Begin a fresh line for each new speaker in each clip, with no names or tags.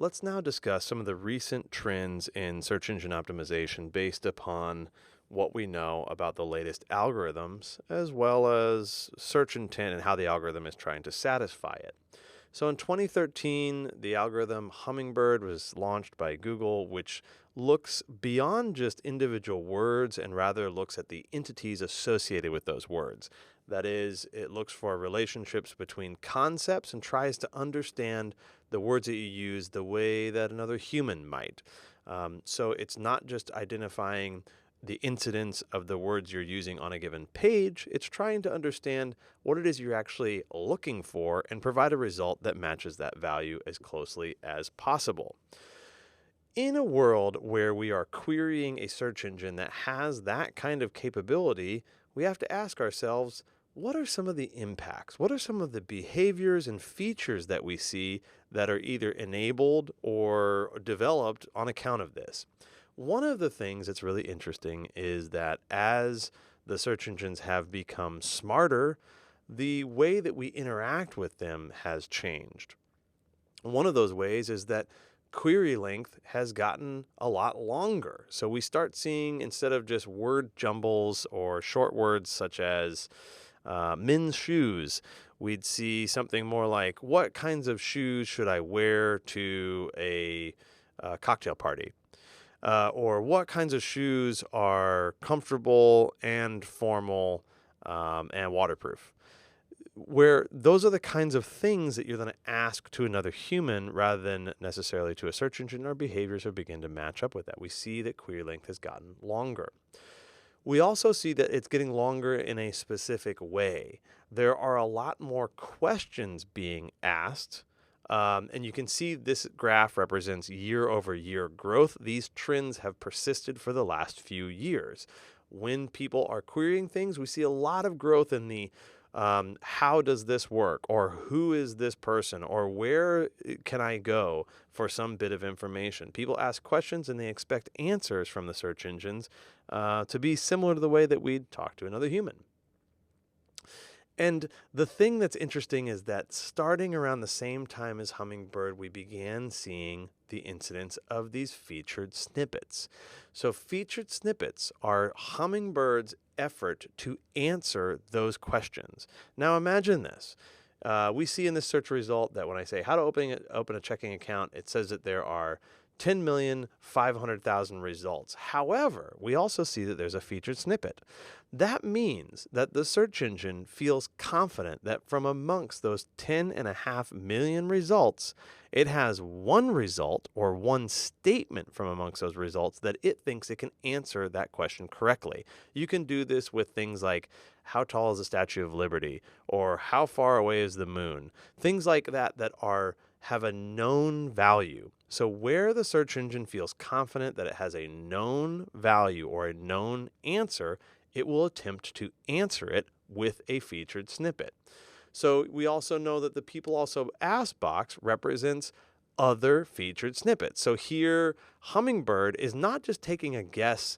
Let's now discuss some of the recent trends in search engine optimization based upon what we know about the latest algorithms, as well as search intent and how the algorithm is trying to satisfy it. So in 2013, the algorithm Hummingbird was launched by Google, which looks beyond just individual words and rather looks at the entities associated with those words. That is, it looks for relationships between concepts and tries to understand the words that you use the way that another human might. So it's not just identifying the incidence of the words you're using on a given page. It's trying to understand what it is you're actually looking for and provide a result that matches that value as closely as possible. In a world where we are querying a search engine that has that kind of capability, we have to ask ourselves, what are some of the impacts? What are some of the behaviors and features that we see that are either enabled or developed on account of this? One of the things that's really interesting is that as the search engines have become smarter, the way that we interact with them has changed. One of those ways is that query length has gotten a lot longer. So we start seeing, instead of just word jumbles or short words such as men's shoes, we'd see something more like, what kinds of shoes should I wear to a cocktail party? Or what kinds of shoes are comfortable and formal and waterproof? Where those are the kinds of things that you're going to ask to another human rather than necessarily to a search engine. Our behaviors have begun to match up with that. We see that query length has gotten longer. We also see that it's getting longer in a specific way. There are a lot more questions being asked. And you can see this graph represents year over year growth. These trends have persisted for the last few years. When people are querying things, we see a lot of growth in the how does this work, or who is this person, or where can I go for some bit of information. People ask questions and they expect answers from the search engines to be similar to the way that we'd talk to another human. And the thing that's interesting is that starting around the same time as Hummingbird, we began seeing the incidence of these featured snippets. So featured snippets are Hummingbird's effort to answer those questions. Now imagine this. We see in this search result that when I say how to open a checking account, it says that there are 10,500,000 results. However, we also see that there's a featured snippet. That means that the search engine feels confident that from amongst those 10.5 million results, it has one result or one statement from amongst those results that it thinks it can answer that question correctly. You can do this with things like, how tall is the Statue of Liberty? Or how far away is the moon? Things like that have a known value. So where the search engine feels confident that it has a known value or a known answer, it will attempt to answer it with a featured snippet. So we also know that the people also ask box represents other featured snippets. So here, Hummingbird is not just taking a guess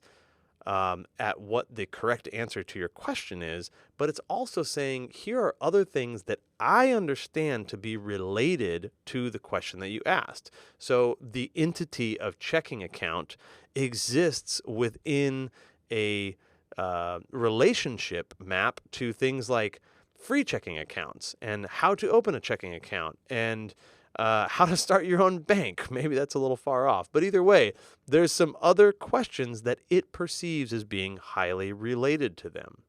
at what the correct answer to your question is, but it's also saying, here are other things that I understand to be related to the question that you asked. So the entity of checking account exists within a relationship map to things like free checking accounts and how to open a checking account and how to start your own bank. Maybe that's a little far off. But either way, there's some other questions that it perceives as being highly related to them.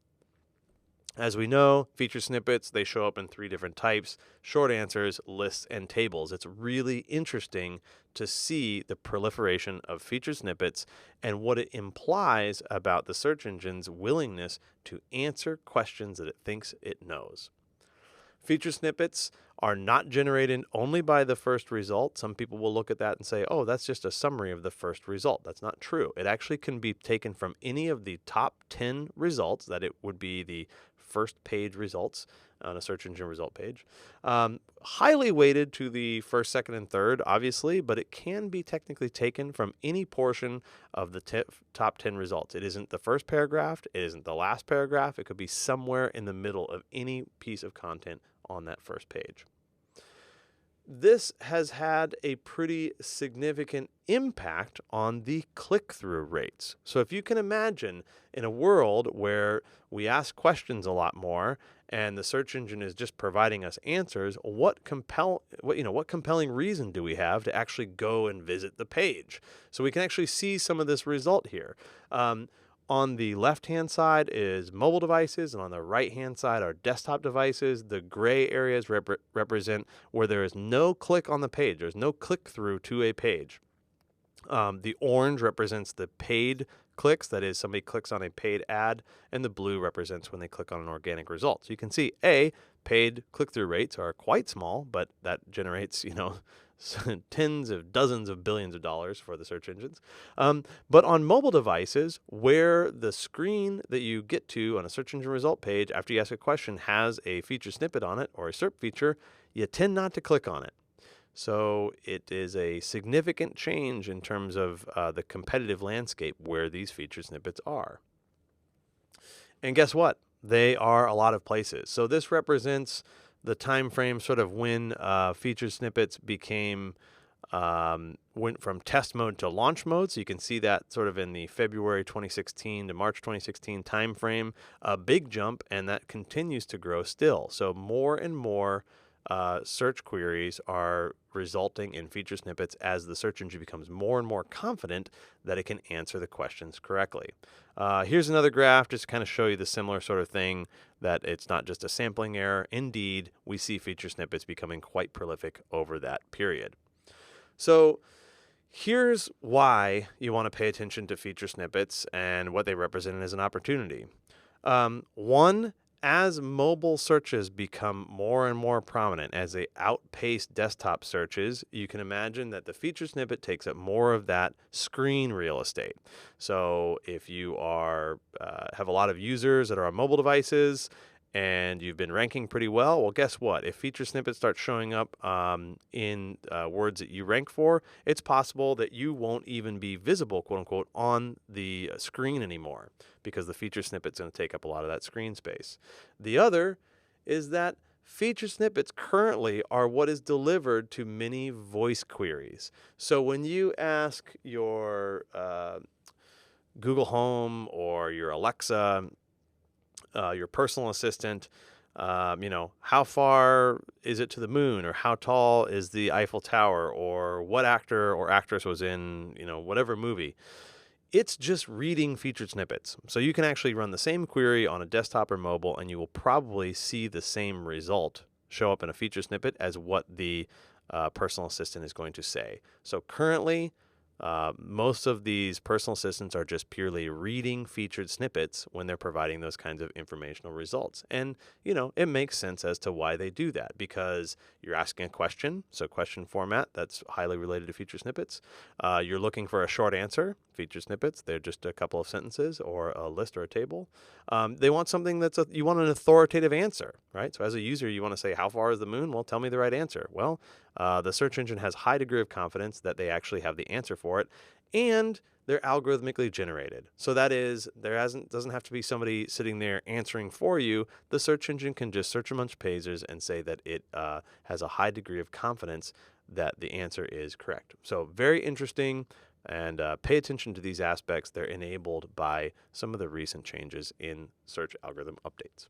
As we know, feature snippets, they show up in 3 different types: short answers, lists, and tables. It's really interesting to see the proliferation of feature snippets and what it implies about the search engine's willingness to answer questions that it thinks it knows. Feature snippets are not generated only by the first result. Some people will look at that and say, oh, that's just a summary of the first result. That's not true. It actually can be taken from any of the top 10 results, that it would be the first page results on a search engine result page. Highly weighted to the first, second, and third, obviously, but it can be technically taken from any portion of the top 10 results. It isn't the first paragraph. It isn't the last paragraph. It could be somewhere in the middle of any piece of content on that first page. this has had a pretty significant impact on the click-through rates. So if you can imagine in a world where we ask questions a lot more and the search engine is just providing us answers, what compelling reason do we have to actually go and visit the page? So we can actually see some of this result here. On the left-hand side is mobile devices, and on the right-hand side are desktop devices. The gray areas represent where there is no click on the page. There's no click-through to a page. The orange represents the paid clicks, that is, somebody clicks on a paid ad, and the blue represents when they click on an organic result. So you can see, paid click-through rates are quite small, but that generates, tens of dozens of billions of dollars for the search engines. But on mobile devices, where the screen that you get to on a search engine result page after you ask a question has a feature snippet on it or a SERP feature, you tend not to click on it. So it is a significant change in terms of the competitive landscape where these feature snippets are. And guess what? They are a lot of places. So this represents the time frame sort of when featured snippets went from test mode to launch mode. So you can see that sort of in the February 2016 to March 2016 time frame, a big jump, and that continues to grow still. So more and more search queries are resulting in feature snippets as the search engine becomes more and more confident that it can answer the questions correctly. Here's another graph just to kind of show you the similar sort of thing, that it's not just a sampling error. Indeed, we see feature snippets becoming quite prolific over that period. So here's why you want to pay attention to feature snippets and what they represent as an opportunity. One, as mobile searches become more and more prominent, as they outpace desktop searches, you can imagine that the feature snippet takes up more of that screen real estate. So if you have a lot of users that are on mobile devices and you've been ranking pretty well, guess what? If feature snippets start showing up in words that you rank for, it's possible that you won't even be visible, quote unquote, on the screen anymore, because the feature snippet's going to take up a lot of that screen space. The other is that feature snippets currently are what is delivered to many voice queries. So when you ask your Google Home or your Alexa, your personal assistant, how far is it to the moon, or how tall is the Eiffel Tower, or what actor or actress was in, whatever movie. It's just reading featured snippets. So you can actually run the same query on a desktop or mobile, and you will probably see the same result show up in a feature snippet as what the personal assistant is going to say. So currently, most of these personal assistants are just purely reading featured snippets when they're providing those kinds of informational results. And, it makes sense as to why they do that, because you're asking a question, so question format, that's highly related to feature snippets. You're looking for a short answer, feature snippets, they're just a couple of sentences or a list or a table. They want something you want an authoritative answer, right? So as a user, you want to say, how far is the moon? Well, tell me the right answer. Well, the search engine has high degree of confidence that they actually have the answer for it, and they're algorithmically generated. So that is, doesn't have to be somebody sitting there answering for you. The search engine can just search amongst pages and say that it has a high degree of confidence that the answer is correct. So very interesting, and pay attention to these aspects. They're enabled by some of the recent changes in search algorithm updates.